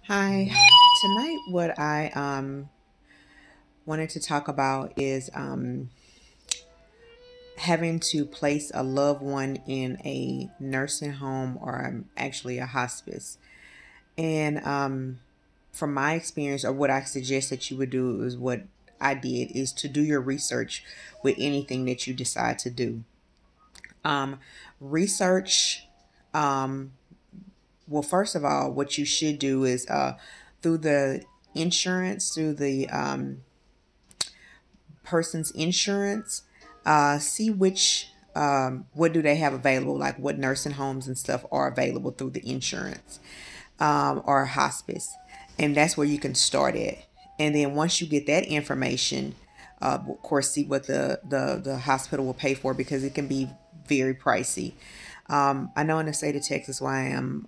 Hi. Tonight, what I wanted to talk about is having to place a loved one in a nursing home or actually a hospice. And from my experience, or what I suggest that you would do is what I did is to do your research with anything that you decide to do. Um, Research. Um, well, first of all, what you should do is through the insurance, through the person's insurance, see which what do they have available, like what nursing homes and stuff are available through the insurance, or hospice, and that's where you can start it. And then once you get that information, of course, see what the hospital will pay for, because it can be very pricey. I know in the state of Texas, where I am,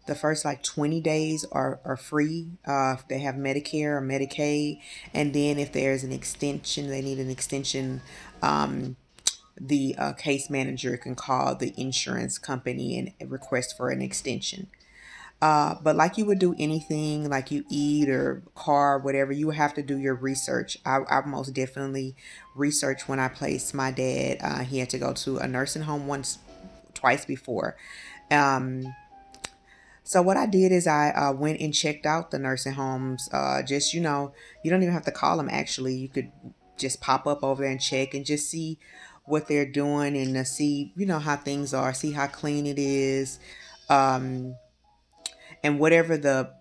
the first like 20 days are free if they have Medicare or Medicaid. And then if there's an extension, they need an extension, the case manager can call the insurance company and request for an extension. But like you would do anything, like you eat or car, whatever, you have to do your research. I most definitely researched when I placed my dad. He had to go to a nursing home twice before. Um, so what I did is I went and checked out the nursing homes. Just, you don't even have to call them. Actually, you could just pop up over there and check and just see what they're doing, and see how things are, see how clean it is, um, and whatever the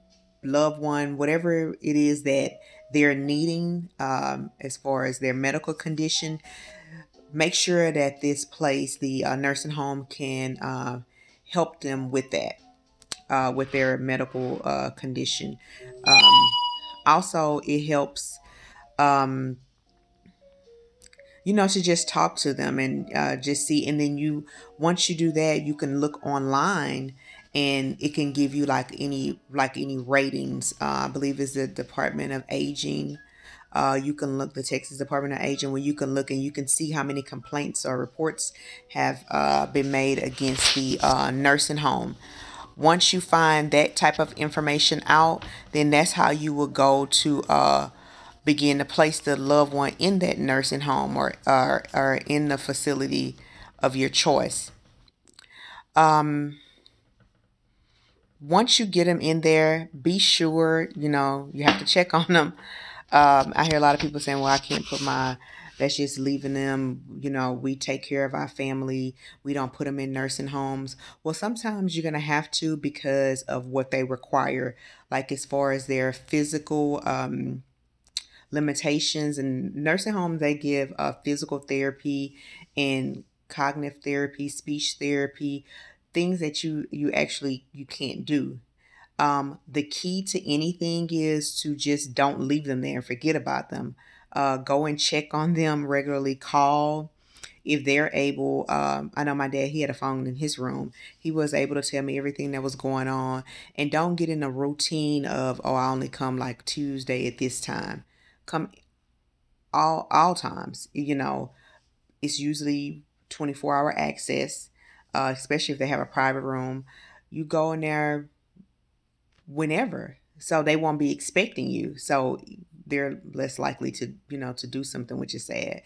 loved one, whatever it is that they're needing, as far as their medical condition, make sure that this place, the nursing home, can help them with that, with their medical condition. Um, Also, it helps, um, to just talk to them and just see. And then once you do that, you can look online, and it can give you like any ratings. I believe it's the Department of Aging. You can look, the Texas Department of Aging, where you can look and you can see how many complaints or reports have been made against the nursing home. Once you find that type of information out, then that's how you will go to begin to place the loved one in that nursing home, or in the facility of your choice. Once you get them in there, be sure you have to check on them. I hear a lot of people saying, "Well, I can't put that's just leaving them. We take care of our family. We don't put them in nursing homes." Well, sometimes you're gonna have to, because of what they require, like as far as their physical limitations. And nursing homes, they give physical therapy and cognitive therapy, speech therapy, things that you actually you can't do. The key to anything is to just don't leave them there and forget about them. Go and check on them regularly. Call if they're able. I know my dad, he had a phone in his room. He was able to tell me everything that was going on. And don't get in a routine of, oh, I only come like Tuesday at this time. Come all times. It's usually 24-hour access, especially if they have a private room. You go in there whenever, so they won't be expecting you, so they're less likely to do something, which is sad.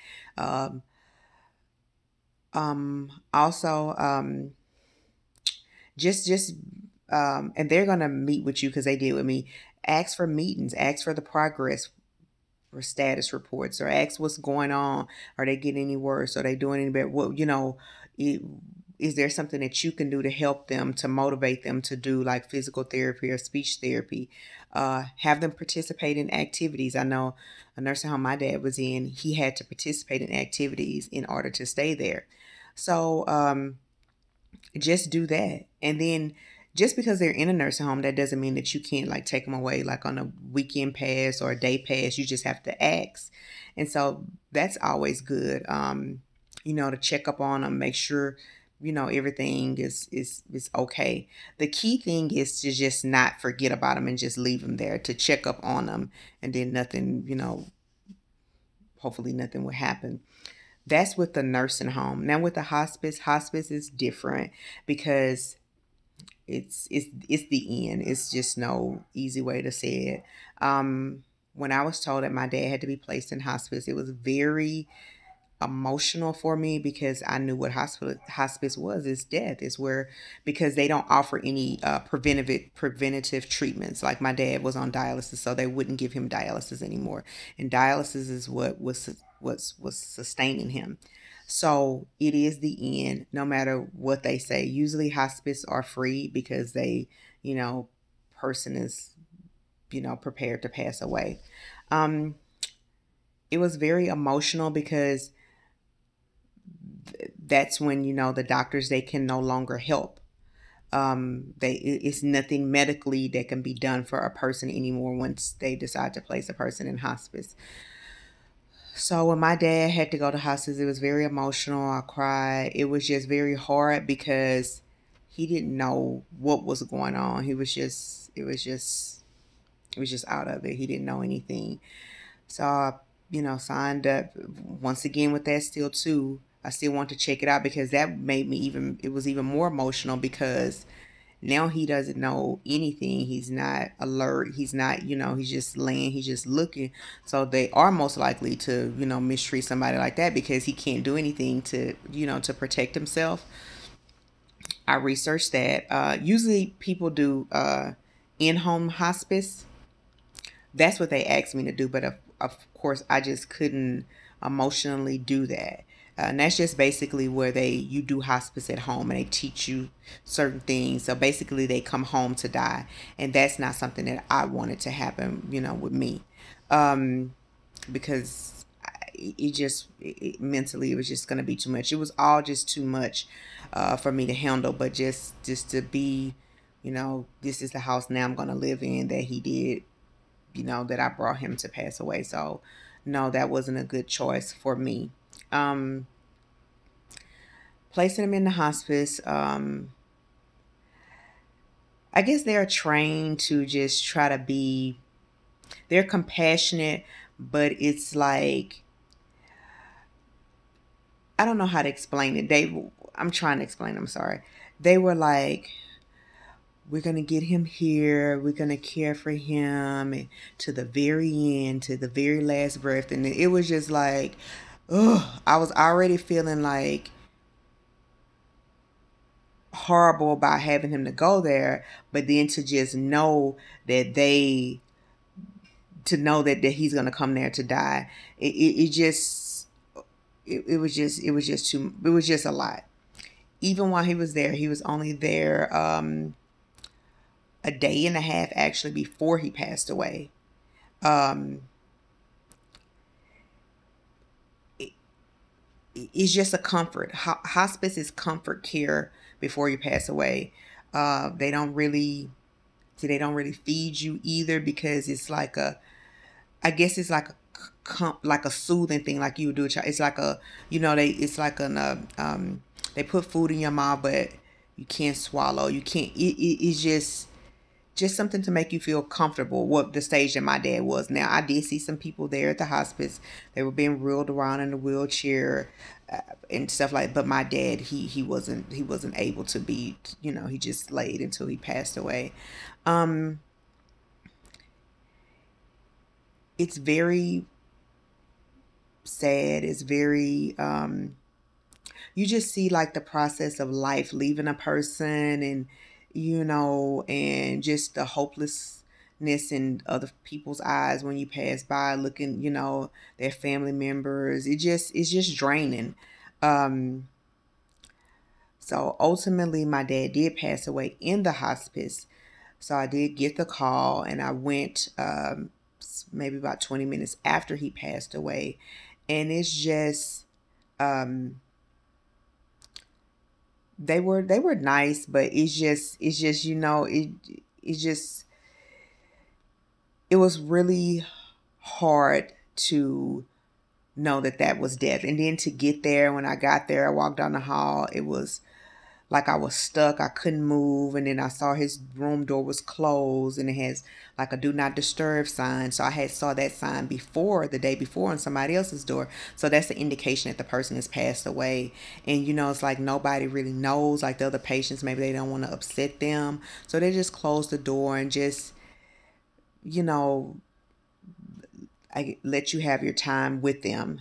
Also, just and they're gonna meet with you, because they did with me. Ask for meetings, ask for the progress, or status reports, or ask what's going on. Are they getting any worse? Are they doing any better? Well, it, is there something that you can do to help them, to motivate them to do like physical therapy or speech therapy? Have them participate in activities. I know a nursing home my dad was in, he had to participate in activities in order to stay there. So just do that. And then, just because they're in a nursing home, that doesn't mean that you can't like take them away like on a weekend pass or a day pass. You just have to ask. And so that's always good. To check up on them, make sure everything is okay. The key thing is to just not forget about them and just leave them there, to check up on them, and then nothing, hopefully nothing will happen. That's with the nursing home. Now with the hospice, hospice is different, because it's the end. It's just no easy way to say it. When I was told that my dad had to be placed in hospice, it was very emotional for me because I knew what hospice was. It's death. It's where, because they don't offer any preventative treatments. Like my dad was on dialysis, so they wouldn't give him dialysis anymore, and dialysis is what was sustaining him. So it is the end, no matter what they say. Usually hospice are free because they, you know, person is, prepared to pass away. Um, it was very emotional because that's when, the doctors, they can no longer help. It's nothing medically that can be done for a person anymore once they decide to place a person in hospice. So when my dad had to go to hospice, it was very emotional. I cried. It was just very hard because he didn't know what was going on. It was just out of it. He didn't know anything. So I, signed up once again with that still too. I still want to check it out because that made me it was even more emotional because now he doesn't know anything. He's not alert. He's not, he's just laying, he's just looking. So they are most likely to, mistreat somebody like that because he can't do anything to, to protect himself. I researched that. Usually people do in-home hospice. That's what they asked me to do, but of course I just couldn't emotionally do that. And that's just basically where you do hospice at home and they teach you certain things. So basically they come home to die, and that's not something that I wanted to happen, with me, because mentally it was just going to be too much. It was all just too much for me to handle. But just to be, this is the house now I'm going to live in that he did, that I brought him to pass away. So no, that wasn't a good choice for me. Um, Placing him in the hospice, I guess they're trained to just try to be, they're compassionate, but it's like, I don't know how to explain it. I'm trying to explain, I'm sorry. They were like, we're going to get him here. We're going to care for him to the very end, to the very last breath. And it was just like, ugh, I was already feeling like horrible about having him to go there. But then to just know that that he's going to come there to die. It was just a lot. Even while he was there, he was only there, a day and a half actually before he passed away. Um, it, it's just a comfort. Hospice is comfort care before you pass away. They don't really, they don't really feed you either because it's like I guess it's like like a soothing thing, like you would do a child. It's like it's like they put food in your mouth, but you can't swallow. You can't. It's just something to make you feel comfortable. What the stage that my dad was. Now I did see some people there at the hospice. They were being wheeled around in a wheelchair and stuff like. But my dad, he wasn't able to be. He just laid until he passed away. Um, it's very sad. It's very you just see like the process of life leaving a person, and and just the hopelessness in other people's eyes when you pass by looking, their family members. It's just draining. um so ultimately my dad did pass away in the hospice. So I did get the call, and I went maybe about 20 minutes after he passed away. And it's just um they were nice, but it's just it's just it was really hard to know that that was death. And then to get there, when I got there, I walked down the hall, it was like I was stuck. I couldn't move. And then I saw his room door was closed and it has like a do not disturb sign. So I had saw that sign before, the day before, on somebody else's door. So that's the indication that the person has passed away. And you know, it's like nobody really knows, like the other patients, maybe they don't want to upset them. So they just close the door and just, you know, I let you have your time with them.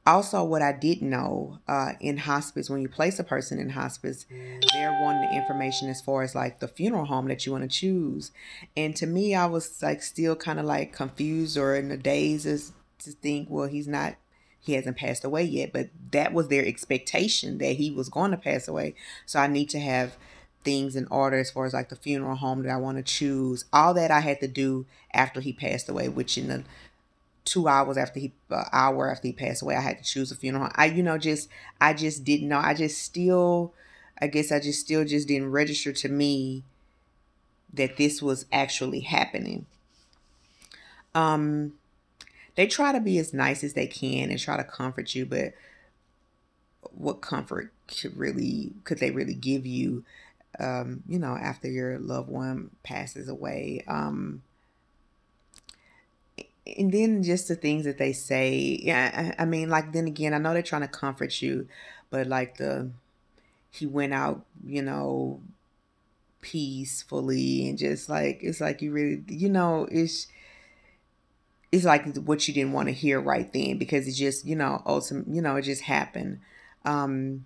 Also, what I didn't know, in hospice, when you place a person in hospice, they're wanting the information as far as like the funeral home that you want to choose. And to me, I was like still kind of like confused or in the daze as to think, well, he hasn't passed away yet. But that was their expectation, that he was going to pass away. So I need to have things in order as far as like the funeral home that I want to choose. All that I had to do after he passed away, which in the 2 hours after hour after he passed away, I had to choose a funeral home. I just didn't know. I guess I just still just didn't register to me that this was actually happening. Um, they try to be as nice as they can and try to comfort you, but what comfort could they really give you? After your loved one passes away. And then just the things that they say, yeah, I mean, like, then again, I know they're trying to comfort you, but like he went out, peacefully, and just like, it's like you really, it's like what you didn't want to hear right then, because it just, it just happened. um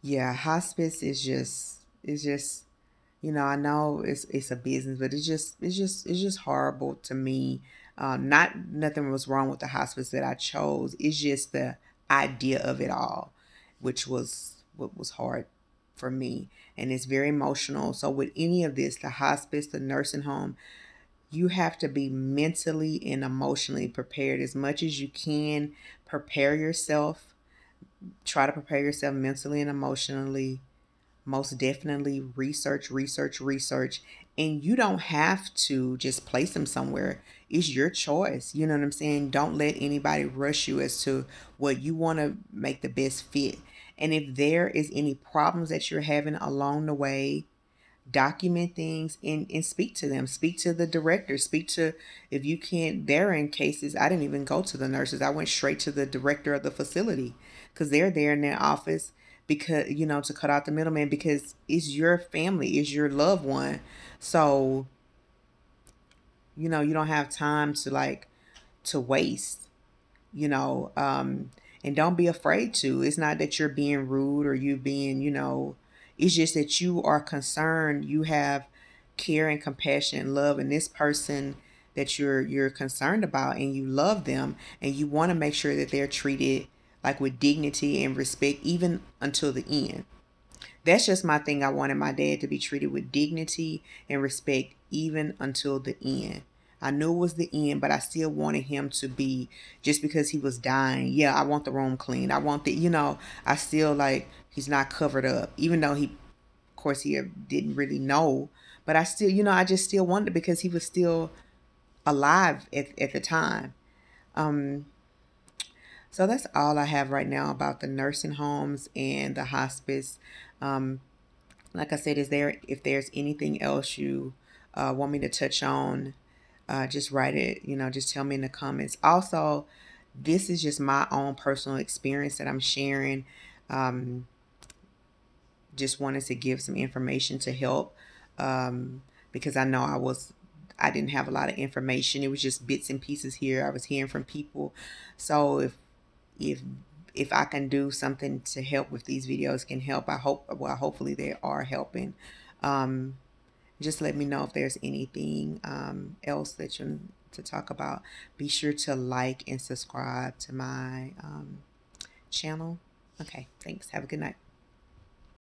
yeah, hospice is just, I know it's a business, but it's just horrible to me. Not nothing was wrong with the hospice that I chose. It's just the idea of it all, which was what was hard for me, and it's very emotional. So with any of this, the hospice, the nursing home, you have to be mentally and emotionally prepared as much as you can. Prepare yourself. Try to prepare yourself mentally and emotionally. Most definitely research, research, research. And you don't have to just place them somewhere. It's your choice. You know what I'm saying? Don't let anybody rush you as to what you want to make the best fit. And if there is any problems that you're having along the way, document things and speak to them. Speak to the director. Speak to, if you can't, there in cases, I didn't even go to the nurses. I went straight to the director of the facility, because they're there in their office, because, to cut out the middleman, because it's your family, it's your loved one. So, you don't have time to like to waste, you know and don't be afraid to. It's not that you're being rude or you being, it's just that you are concerned. You have care and compassion and love in this person that you're concerned about, and you love them, and you want to make sure that they're treated like with dignity and respect, even until the end. That's just my thing. I wanted my dad to be treated with dignity and respect even until the end. I knew it was the end, but I still wanted him to be, just because he was dying. Yeah, I want the room clean. I want I still like, he's not covered up, even though of course, he didn't really know. But I still, I just still wanted, because he was still alive at the time. Um, so that's all I have right now about the nursing homes and the hospice. Um, Like I said, if there's anything else you want me to touch on, just write it, just tell me in the comments. Also, this is just my own personal experience that I'm sharing. Um, just wanted to give some information to help, because I know I didn't have a lot of information. It was just bits and pieces here. I was hearing from people. So if if I can do something to help, with these videos can help, hopefully they are helping. Um, just let me know if there's anything else that you to talk about. Be sure to like and subscribe to my channel. Okay, thanks. Have a good night.